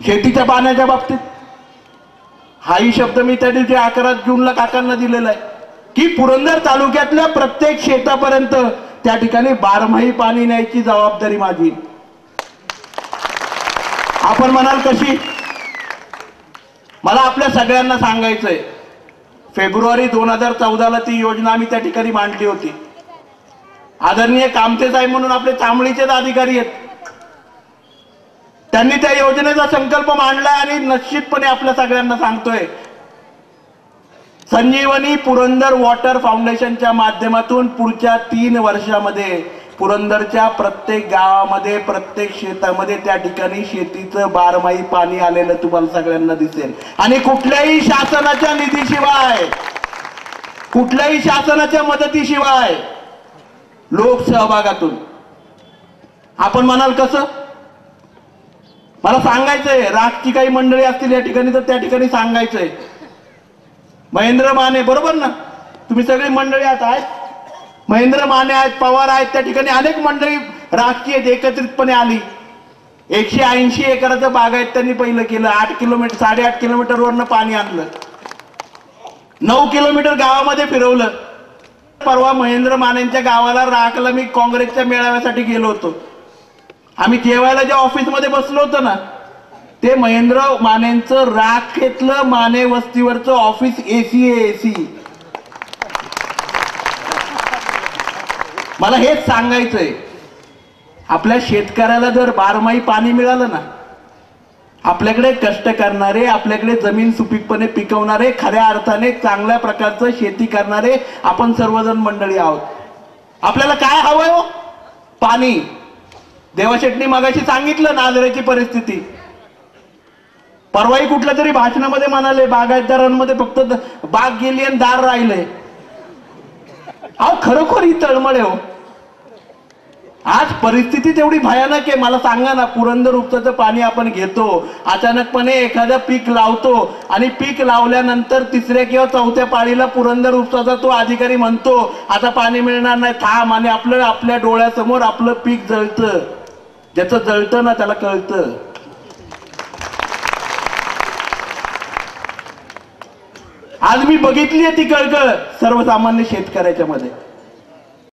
शेतीच्या पाण्याच्या बाबतीत हाही शब्द मी त्या दिवशी 11 जूनला काकांना दिलेला आहे की पुरंदर तालुक्यातल्या प्रत्येक शेतापर्यंत त्या ठिकाणी बारमाही पाणी न्यायची जबाबदारी माझी. आपण म्हणाल कशी? मला आपल्या सगळ्यांना सांगायचंय, फेब्रुवारी 2014ला ती योजना आम्ही त्या ठिकाणी मांडली होती. आदरणीय कामते साहेब म्हणून आपले चांबळीचेच अधिकारी आहेत, त्यांनी त्या योजनेचा संकल्प मांडला आणि निश्चितपणे आपल्या सगळ्यांना सांगतोय, संजीवनी पुरंदर वॉटर फाउंडेशनच्या माध्यमातून पुढच्या 3 वर्षामध्ये पुरंदरच्या प्रत्येक गावामध्ये प्रत्येक शेतामध्ये त्या ठिकाणी शेतीचं बारमाही पाणी आलेलं तुम्हाला सगळ्यांना दिसेल. आणि कुठल्याही शासनाच्या निधीशिवाय, कुठल्याही शासनाच्या मदतीशिवाय लोकसहभागातून. आपण म्हणाल कसं? मला सांगायचंय, राजची काही मंडळी असतील या ठिकाणी तर त्या ठिकाणी सांगायचंय, महेंद्र माने बरोबर ना, तुम्ही सगळी मंडळी आहेत, महेंद्र माने आहेत, पवार आहेत, त्या ठिकाणी अनेक मंडळी राजकीय एकत्रितपणे आली. 180 एकराचं बागायत त्यांनी पहिलं केलं. 8 किलोमीटर 8.5 किलोमीटरवरनं पाणी आणलं, 9 किलोमीटर गावामध्ये फिरवलं. परवा महेंद्र मानेंच्या गावाला राखला मी काँग्रेसच्या मेळाव्यासाठी गेलो होतो. आम्ही जेवायला ज्या ऑफिसमध्ये बसलो होतो ना, ते महेंद्र मानेंचं राखेतलं माने वस्तीवरचं ऑफिस एसी आहे, एसी. मला हेच सांगायचंय, आपल्या शेतकऱ्याला जर बारमाही पाणी मिळालं ना, आपल्याकडे कष्ट करणारे, आपल्याकडे जमीन सुपीकपणे पिकवणारे, खऱ्या अर्थाने चांगल्या प्रकारचं शेती करणारे आपण सर्वजण मंडळी आहोत. आपल्याला काय हवंय हो? पाणी. देवाशेट्टी मगाशी सांगितलं नाझरेची परिस्थिती. परवाही कुठल्या तरी भाषणामध्ये म्हणाले बागायतदारांमध्ये फक्त बाग गेली आणि दार राहिले. अहो खरोखर ही तळमळ आहे हो. आज परिस्थिती तेवढी भयानक आहे. मला सांगा ना, पुरंदर उपसाचं पाणी आपण घेतो, अचानकपणे एखादं पीक लावतो आणि पीक लावल्यानंतर 3ऱ्या किंवा 4थ्या पाळीला पुरंदर उपसाचा तो अधिकारी म्हणतो आता पाणी मिळणार नाही, थांब. आणि आपल्या डोळ्यासमोर आपलं पीक जळतं. ज्याचं जळतं ना त्याला कळतं. आज मी बघितली आहे ती कळकळ सर्वसामान्य शेतकऱ्याच्या मध्ये.